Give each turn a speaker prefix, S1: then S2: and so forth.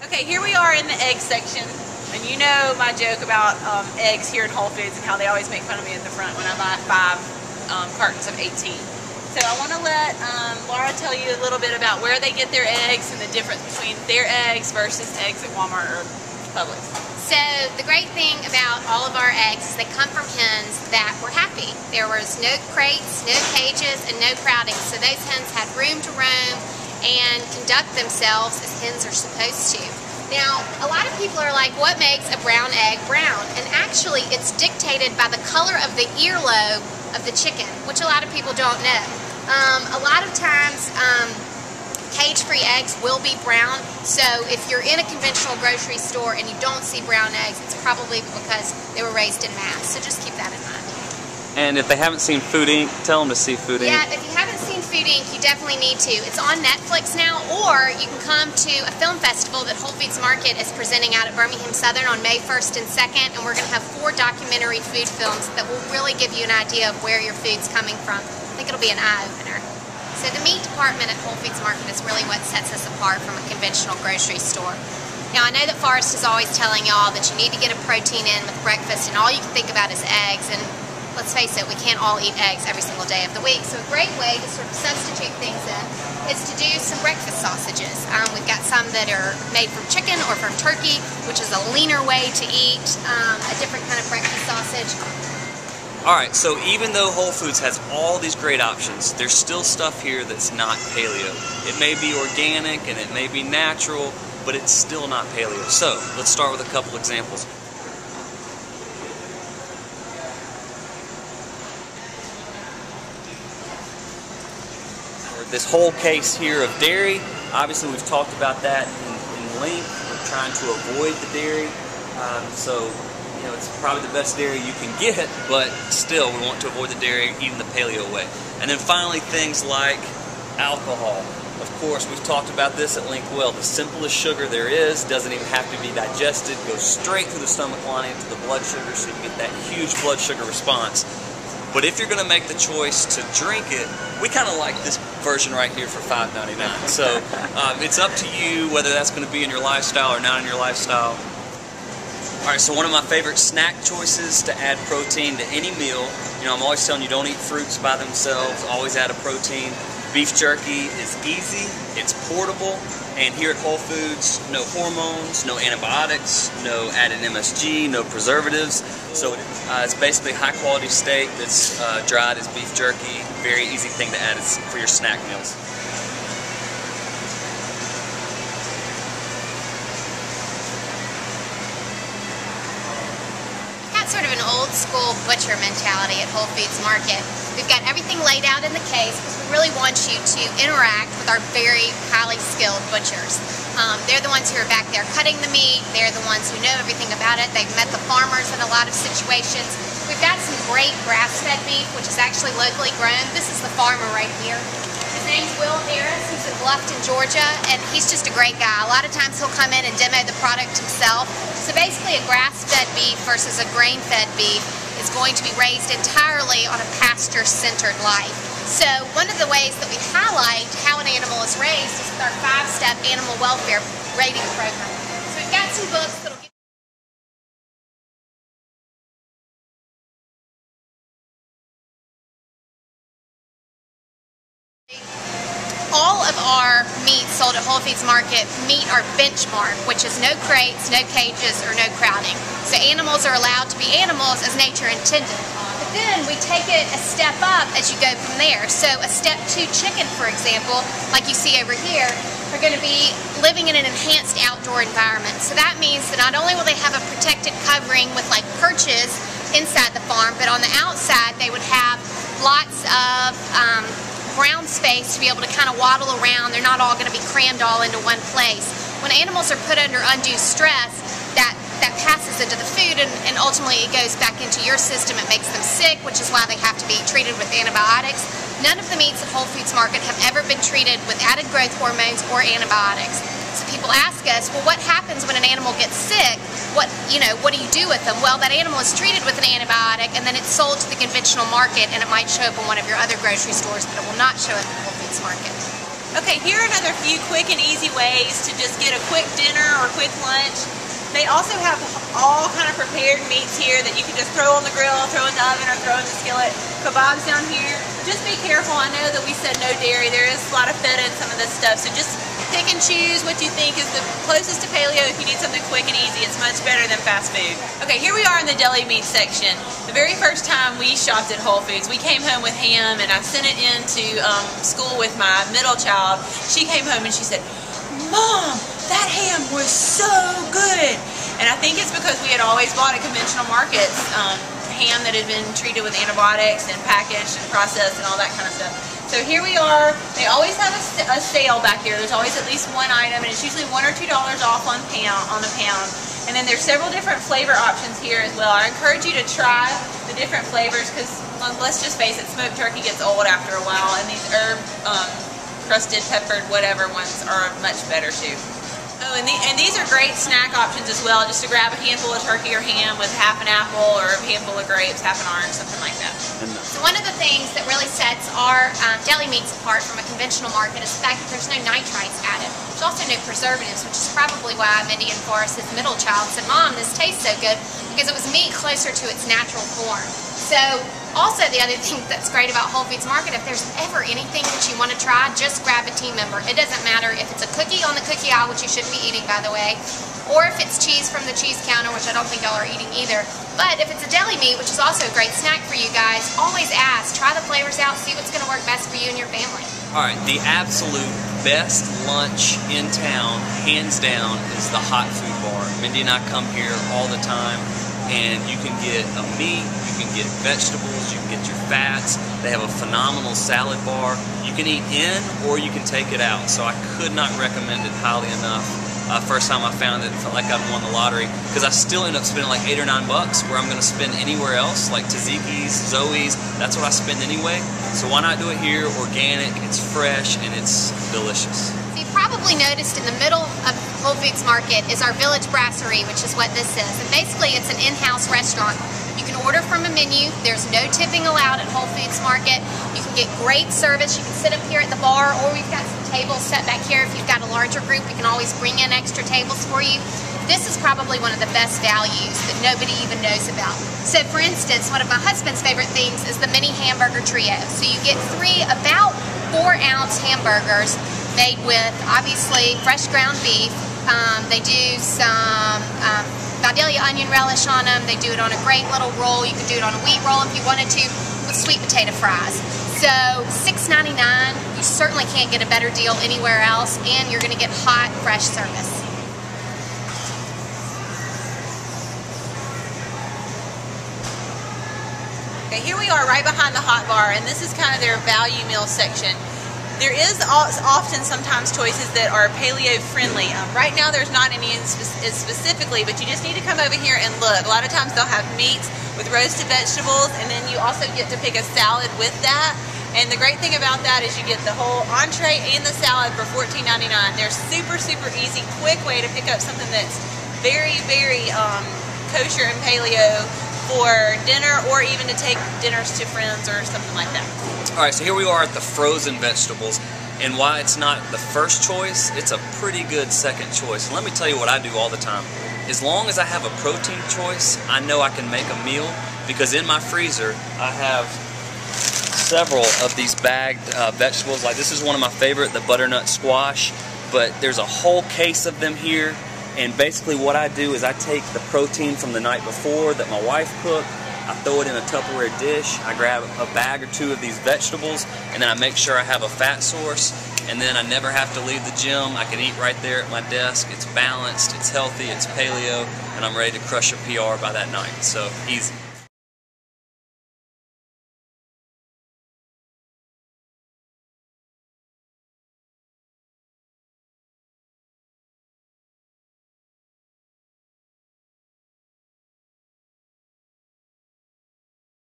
S1: Okay, here we are in the egg section, and you know my joke about eggs here at Whole Foods and how they always make fun of me at the front when I buy 5 cartons of 18. So I want to let Laura tell you a little bit about where they get their eggs and the difference between their eggs versus eggs at Walmart or Publix.
S2: So the great thing about all of our eggs is they come from hens that were happy. There was no crates, no cages, and no crowding, so those hens had room to roam and conduct themselves as hens are supposed to. Now, a lot of people are like, what makes a brown egg brown? And actually, it's dictated by the color of the earlobe of the chicken, which a lot of people don't know. A lot of times, cage-free eggs will be brown, so if you're in a conventional grocery store and you don't see brown eggs, it's probably because they were raised in mass, so just keep that in mind.
S3: And if they haven't seen Food Inc., tell them to see Food Inc.
S2: Yeah, if you haven't seen Food Inc., you definitely need to. It's on Netflix now, or you can come to a film festival that Whole Foods Market is presenting out at Birmingham Southern on May 1st and 2nd, and we're going to have 4 documentary food films that will really give you an idea of where your food's coming from. I think it'll be an eye-opener. So the meat department at Whole Foods Market is really what sets us apart from a conventional grocery store. Now I know that Forrest is always telling y'all that you need to get a protein in with breakfast, and all you can think about is eggs, and let's face it, we can't all eat eggs every single day of the week. So a great way to sort of substitute things in is to do some breakfast sausages. We've got some that are made from chicken or from turkey, which is a leaner way to eat a different kind of breakfast sausage.
S3: Alright, so even though Whole Foods has all these great options, there's still stuff here that's not paleo. It may be organic and it may be natural, but it's still not paleo. So, let's start with a couple examples. This whole case here of dairy, obviously we've talked about that in length. We're trying to avoid the dairy, so you know, it's probably the best dairy you can get, but still we want to avoid the dairy eating the paleo way. And then finally things like alcohol. Of course, we've talked about this at length well. The simplest sugar there is, doesn't even have to be digested, goes straight through the stomach lining into the blood sugar, so you get that huge blood sugar response. But if you're going to make the choice to drink it, we kind of like this version right here for $5.99. So it's up to you whether that's going to be in your lifestyle or not in your lifestyle. Alright, so one of my favorite snack choices to add protein to any meal, you know, I'm always telling you don't eat fruits by themselves, always add a protein. Beef jerky is easy, it's portable, and here at Whole Foods, no hormones, no antibiotics, no added MSG, no preservatives. So it's basically high quality steak that's dried as beef jerky. Very easy thing to add for your snack meals.
S2: Sort of an old school butcher mentality at Whole Foods Market. We've got everything laid out in the case because we really want you to interact with our very highly skilled butchers. They're the ones who are back there cutting the meat. They're the ones who know everything about it. They've met the farmers in a lot of situations. We've got some great grass-fed beef, which is actually locally grown. This is the farmer right here. His name's Will Harris. He's in Bluffton, Georgia, and he's just a great guy. A lot of times he'll come in and demo the product himself. So basically a grass-fed beef versus a grain-fed beef is going to be raised entirely on a pasture-centered life. So one of the ways that we highlight how an animal is raised is with our 5-step animal welfare rating program. So we've got some books that'll give all of our meat sold at Whole Foods Market meet our benchmark, which is no crates, no cages, or no crowding. So animals are allowed to be animals as nature intended. But then we take it a step up as you go from there. So a step 2 chicken, for example, like you see over here, are going to be living in an enhanced outdoor environment. So that means that not only will they have a protected covering with like perches inside the farm, but on the outside they would have lots of ground space to be able to kind of waddle around. They're not all going to be crammed all into one place. When animals are put under undue stress, that passes into the food and ultimately it goes back into your system. It makes them sick, which is why they have to be treated with antibiotics. None of the meats at Whole Foods Market have ever been treated with added growth hormones or antibiotics. So people ask us, well, what happens when an animal gets sick? What do you do with them? Well, that animal is treated with an antibiotic and then it's sold to the conventional market, and it might show up in one of your other grocery stores, but it will not show up at Whole Foods Market.
S1: Okay, here are another few quick and easy ways to just get a quick dinner or quick lunch. They also have all kind of prepared meats here that you can just throw on the grill, throw in the oven, or throw in the skillet. Kebabs down here. Just be careful. I know that we said no dairy. There is a lot of feta in some of this stuff, so just pick and choose what you think is the closest to paleo. If you need something quick and easy, it's much better than fast food. Okay, here we are in the deli meat section. The very first time we shopped at Whole Foods, we came home with ham, and I sent it into school with my middle child. She came home and she said, "Mom, that ham was so good." And I think it's because we had always bought at conventional markets ham that had been treated with antibiotics and packaged and processed and all that kind of stuff. So here we are. They always have a sale back there. There's always at least one item, and it's usually $1 or $2 off on the pound. And then there's several different flavor options here as well. I encourage you to try the different flavors because, let's just face it, smoked turkey gets old after a while, and these herb crusted, peppered, whatever ones are much better too. Oh, and these are great snack options as well, just to grab a handful of turkey or ham with half an apple or a handful of grapes, half an orange, something like that.
S2: So one of the things that really sets our deli meats apart from a conventional market is the fact that there's no nitrites added. There's also no preservatives, which is probably why Mindy and Forrest's middle child said, "Mom, this tastes so good," because it was meat closer to its natural form. So also the other thing that's great about Whole Foods Market, if there's ever anything that you want to try, just grab a team member. It doesn't matter if it's a cookie on the cookie aisle, which you shouldn't be eating, by the way, or if it's cheese from the cheese counter, which I don't think y'all are eating either. But if it's a deli meat, which is also a great snack for you guys, always ask. Try the flavors out, see what's going to work best for you and your family.
S3: All right, the absolute best lunch in town, hands down, is the Hot Food Bar. Mindy and I come here all the time, and you can get a meat, you can get vegetables, you can get your fats. They have a phenomenal salad bar. You can eat in or you can take it out. So I could not recommend it highly enough. First time I found it, felt like I'd won the lottery because I still end up spending like $8 or $9 where I'm going to spend anywhere else, like Tzatziki's, Zoe's. That's what I spend anyway. So why not do it here? Organic, it's fresh, and it's delicious.
S2: You've probably noticed in the middle of Whole Foods Market is our Village Brasserie, which is what this is. And basically it's an in-house restaurant. You can order from a menu. There's no tipping allowed at Whole Foods Market. You can get great service. You can sit up here at the bar, or we've got some tables set back here. If you've got a larger group, we can always bring in extra tables for you. This is probably one of the best values that nobody even knows about. So for instance, one of my husband's favorite things is the mini hamburger trio. So you get 3 about 4-ounce hamburgers made with obviously fresh ground beef. They do some Vidalia onion relish on them. They do it on a great little roll. You could do it on a wheat roll if you wanted to, with sweet potato fries. So $6.99, you certainly can't get a better deal anywhere else, and you're going to get hot, fresh service.
S1: Okay, here we are right behind the hot bar, and this is kind of their value meal section. There is often sometimes choices that are paleo friendly. Right now there's not any specifically, but you just need to come over here and look. A lot of times they'll have meats with roasted vegetables, and then you also get to pick a salad with that. And the great thing about that is you get the whole entree and the salad for $14.99. They're super, super easy, quick way to pick up something that's very, very kosher and paleo for dinner, or even to take dinners to friends or something like that.
S3: All right, so here we are at the frozen vegetables, and while it's not the first choice, it's a pretty good second choice. And let me tell you what I do all the time. As long as I have a protein choice, I know I can make a meal, because in my freezer I have several of these bagged vegetables. Like this is one of my favorite, the butternut squash, but there's a whole case of them here. And basically what I do is I take the protein from the night before that my wife cooked, I throw it in a Tupperware dish, I grab a bag or 2 of these vegetables, and then I make sure I have a fat source, and then I never have to leave the gym. I can eat right there at my desk. It's balanced, it's healthy, it's paleo, and I'm ready to crush a PR by that night. So easy.